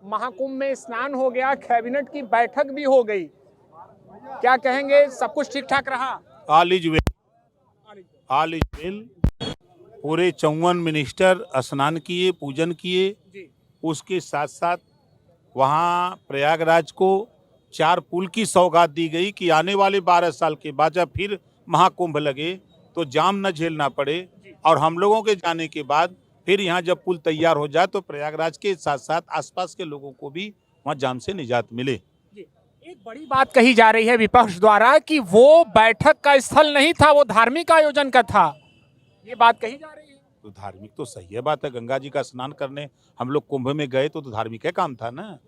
महाकुंभ में स्नान हो गया, कैबिनेट की बैठक भी हो गई, क्या कहेंगे? सब कुछ ठीक ठाक रहा? All is well, all is well. पूरे 54 मिनिस्टर स्नान किए, पूजन किए। उसके साथ साथ वहाँ प्रयागराज को 4 पुल की सौगात दी गई कि आने वाले 12 साल के बाद जब फिर महाकुंभ लगे तो जाम न झेलना पड़े, और हम लोगों के जाने के बाद फिर यहाँ जब पुल तैयार हो जाए तो प्रयागराज के साथ साथ आसपास के लोगों को भी वहाँ जाम से निजात मिले। एक बड़ी बात कही जा रही है विपक्ष द्वारा कि वो बैठक का स्थल नहीं था, वो धार्मिक आयोजन का था, ये बात कही जा रही है। तो धार्मिक तो सही है बात है, गंगा जी का स्नान करने हम लोग कुंभ में गए तो धार्मिक है काम था ना।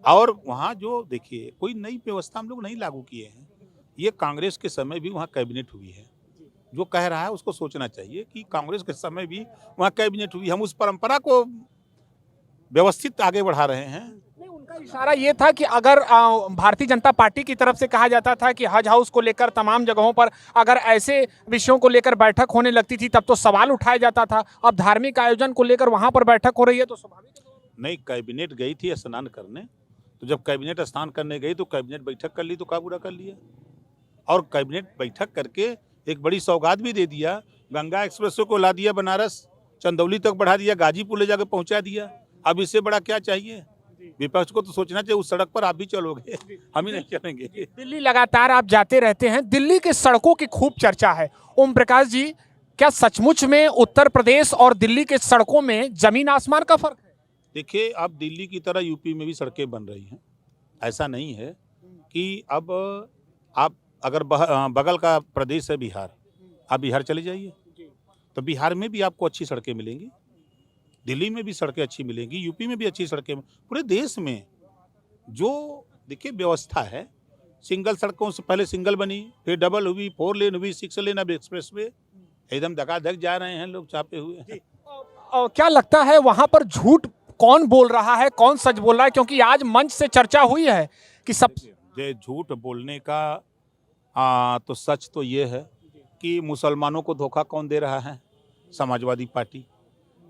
और वहाँ जो देखिए कोई नई व्यवस्था हम लोग नहीं लागू किए हैं, ये कांग्रेस के समय भी वहाँ कैबिनेट हुई है। जो कह रहा है उसको सोचना चाहिए कि कांग्रेस के समय भी वहाँ कैबिनेट हुई, हम उस परंपरा को व्यवस्थित आगे बढ़ा रहे हैं। उनका इशारा ये था कि अगर भारतीय जनता पार्टी की तरफ से कहा जाता था कि हज हाउस को लेकर तमाम जगहों पर अगर ऐसे विषयों को लेकर बैठक होने लगती थी तब तो सवाल उठाया जाता था, अब धार्मिक आयोजन को लेकर वहां पर बैठक हो रही है तो स्वाभाविक है। नहीं, कैबिनेट गई थी स्नान करने, तो जब कैबिनेट स्नान करने गई तो कैबिनेट बैठक कर ली तो क्या बुरा कर लिया। और कैबिनेट बैठक करके एक बड़ी सौगात भी दे दिया, गंगा एक्सप्रेस को ला दिया बनारस, चंदौली तक बढ़ा दिया, गाजीपुर ले जाकर पहुंचा दिया। अब इससे बड़ा क्या चाहिए? विपक्ष को तो सोचना चाहिए उस सड़क पर आप भी चलोगे, हम ही नहीं चलेंगे। दिल्ली लगातार आप जाते रहते हैं, दिल्ली की सड़कों की खूब चर्चा है। ओम प्रकाश जी, क्या सचमुच में उत्तर प्रदेश और दिल्ली के सड़कों में जमीन आसमान का फर्क है? देखिए, अब दिल्ली की तरह यूपी में भी सड़कें बन रही हैं। ऐसा नहीं है कि अब आप अगर बगल का प्रदेश है बिहार, आप बिहार चले जाइए तो बिहार में भी आपको अच्छी सड़कें मिलेंगी, दिल्ली में भी सड़कें अच्छी मिलेंगी, यूपी में भी अच्छी सड़कें। पूरे देश में जो देखिए व्यवस्था है, सिंगल सड़कों से पहले सिंगल बनी, फिर डबल हुई, 4 लेन हुई, 6 लेन, अब एक्सप्रेस वे, एकदम धकाधक जा रहे हैं लोग चापे हुए। क्या लगता है वहां पर झूठ कौन बोल रहा है, कौन सच बोल रहा है? क्योंकि आज मंच से चर्चा हुई है कि सब झूठ बोलने का तो सच तो ये है कि मुसलमानों को धोखा कौन दे रहा है? समाजवादी पार्टी।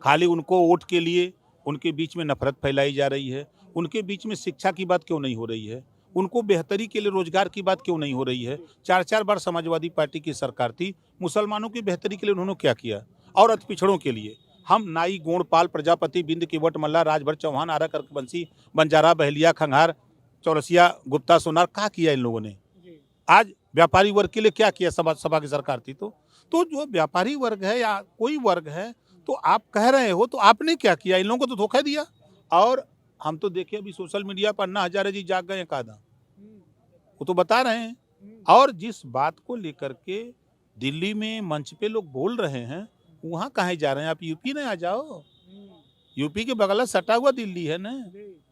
खाली उनको वोट के लिए उनके बीच में नफरत फैलाई जा रही है, उनके बीच में शिक्षा की बात क्यों नहीं हो रही है, उनको बेहतरी के लिए रोजगार की बात क्यों नहीं हो रही है? 4-4 बार समाजवादी पार्टी की सरकार थी, मुसलमानों की बेहतरी के लिए उन्होंने क्या किया? और अति पिछड़ों के लिए हम नाई, गोंडपाल, प्रजापति, बिंद, किवट, मल्ला, राजभर, चौहान, आरा, कर्कवंशी, बंजारा, बहलिया, खंघार, चौरसिया, गुप्ता, सोनार, क्या किया इन लोगों ने? आज व्यापारी वर्ग के लिए क्या किया? सभा की सरकार थी तो जो व्यापारी वर्ग है या कोई वर्ग है, तो आप कह रहे हो तो आपने क्या किया? इन लोगों को तो धोखा दिया। और हम तो देखिए अभी सोशल मीडिया पर अन्ना हजारे जी जाग गए कादा, वो तो बता रहे हैं। और जिस बात को लेकर के दिल्ली में मंच पे लोग बोल रहे हैं, वहाँ कहाँ जा रहे हैं? आप यूपी ना आ जाओ, यूपी के बगल सटा हुआ दिल्ली है ना।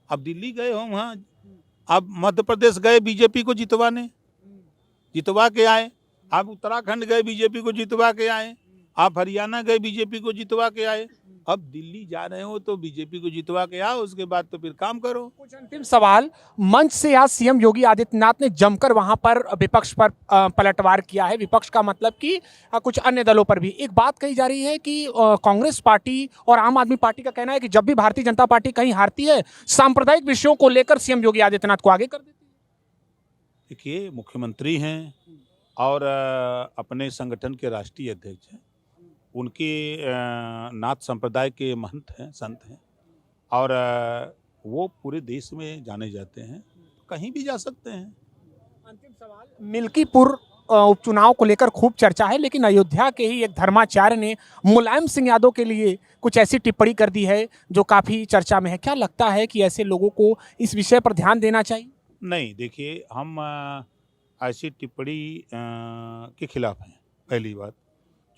अब दिल्ली गए हो वहाँ, अब मध्य प्रदेश गए बीजेपी को जितवा के आए, आप उत्तराखंड गए बीजेपी को जितवा के आए, आप हरियाणा गए बीजेपी को जितवा के आए, अब दिल्ली जा रहे हो तो बीजेपी को जितवा के आओ, उसके बाद तो फिर काम करो। कुछ अंतिम सवाल, मंच से आज सीएम योगी आदित्यनाथ ने जमकर वहां पर विपक्ष पर पलटवार किया है, विपक्ष का मतलब कि कुछ अन्य दलों पर भी। एक बात कही जा रही है कि कांग्रेस पार्टी और आम आदमी पार्टी का कहना है कि जब भी भारतीय जनता पार्टी कहीं हारती है, सांप्रदायिक विषयों को लेकर सीएम योगी आदित्यनाथ को आगे कर देती है। देखिए, मुख्यमंत्री हैं और अपने संगठन के राष्ट्रीय अध्यक्ष हैं, उनके नाथ संप्रदाय के महंत हैं, संत हैं, और वो पूरे देश में जाने जाते हैं, कहीं भी जा सकते हैं। अंतिम सवाल, मिल्कीपुर उपचुनाव को लेकर खूब चर्चा है, लेकिन अयोध्या के ही एक धर्माचार्य ने मुलायम सिंह यादव के लिए कुछ ऐसी टिप्पणी कर दी है जो काफी चर्चा में है। क्या लगता है कि ऐसे लोगों को इस विषय पर ध्यान देना चाहिए? नहीं, देखिए, हम ऐसी टिप्पणी के खिलाफ हैं। पहली बात,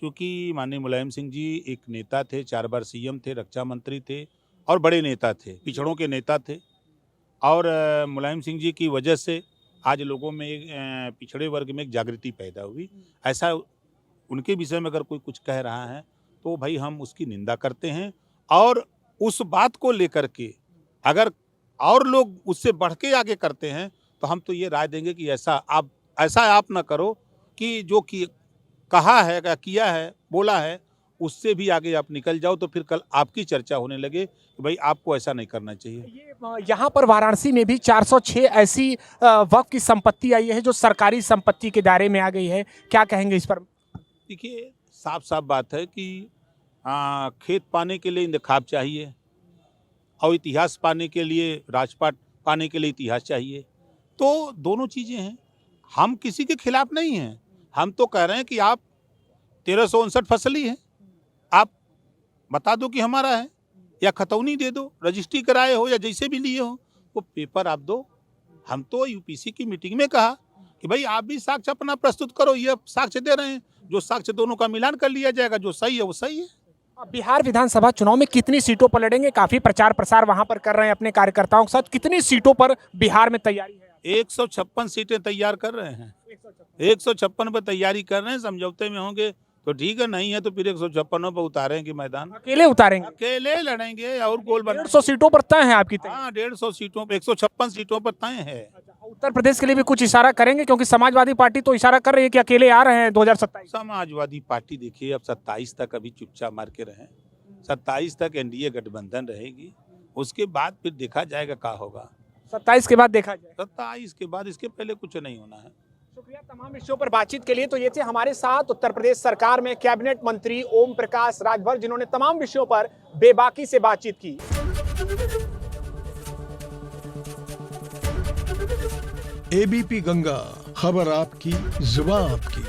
क्योंकि माननीय मुलायम सिंह जी एक नेता थे, 4 बार सीएम थे, रक्षा मंत्री थे और बड़े नेता थे, पिछड़ों के नेता थे। और मुलायम सिंह जी की वजह से आज लोगों में पिछड़े वर्ग में एक जागृति पैदा हुई। ऐसा उनके विषय में अगर कोई कुछ कह रहा है तो भाई हम उसकी निंदा करते हैं, और उस बात को लेकर के अगर और लोग उससे बढ़ के आगे करते हैं तो हम तो ये राय देंगे कि ऐसा आप ना करो कि जो कि कहा है, किया है, बोला है, उससे भी आगे आप निकल जाओ तो फिर कल आपकी चर्चा होने लगे कि भाई आपको ऐसा नहीं करना चाहिए। ये यहाँ पर वाराणसी में भी 406 ऐसी वक्फ की संपत्ति आई है जो सरकारी संपत्ति के दायरे में आ गई है, क्या कहेंगे इस पर? देखिए, साफ साफ बात है कि खेत पाने के लिए इंतखाब चाहिए और इतिहास पाने के लिए, राजपाट पाने के लिए इतिहास चाहिए। तो दोनों चीज़ें हैं। हम किसी के खिलाफ नहीं हैं, हम तो कह रहे हैं कि आप 1359 फसली है, आप बता दो कि हमारा है, या खतौनी दे दो, रजिस्ट्री कराए हो या जैसे भी लिए हो, वो पेपर आप दो। हम तो यूपीसी की मीटिंग में कहा कि भाई आप भी साक्ष्य अपना प्रस्तुत करो, ये साक्ष्य दे रहे हैं, जो साक्ष्य दोनों का मिलान कर लिया जाएगा, जो सही है वो सही है। बिहार विधानसभा चुनाव में कितनी सीटों पर लड़ेंगे? काफी प्रचार प्रसार वहां पर कर रहे हैं अपने कार्यकर्ताओं के साथ, कितनी सीटों पर बिहार में तैयारी है? 156 सीटें तैयार कर रहे हैं, 156 पर तैयारी कर रहे हैं। समझौते में होंगे तो ठीक है, नहीं है तो फिर 156 पर उतारेंगे मैदान। अकेले उतारेंगे? अकेले लड़ेंगे और गोल बना। 150 सीटों पर तय है आपकी तैयारी? हाँ, 150 सीटों पर, 156 सीटों पर तय है। उत्तर प्रदेश के लिए भी कुछ इशारा करेंगे, क्योंकि समाजवादी पार्टी तो इशारा कर रही है कि अकेले आ रहे हैं 2027। समाजवादी पार्टी देखिए, अब 27 तक अभी चुपचाप मार के रहे, 27 तक एनडीए गठबंधन रहेगी, उसके बाद फिर देखा जाएगा क्या होगा। 27 के बाद देखा जाए। 27 के बाद, इसके पहले कुछ नहीं होना है। शुक्रिया तमाम विषयों पर बातचीत के लिए। तो ये थे हमारे साथ उत्तर प्रदेश सरकार में कैबिनेट मंत्री ओम प्रकाश राजभर, जिन्होंने तमाम विषयों पर बेबाकी से बातचीत की। एबीपी गंगा, खबर आपकी, जुबान आपकी।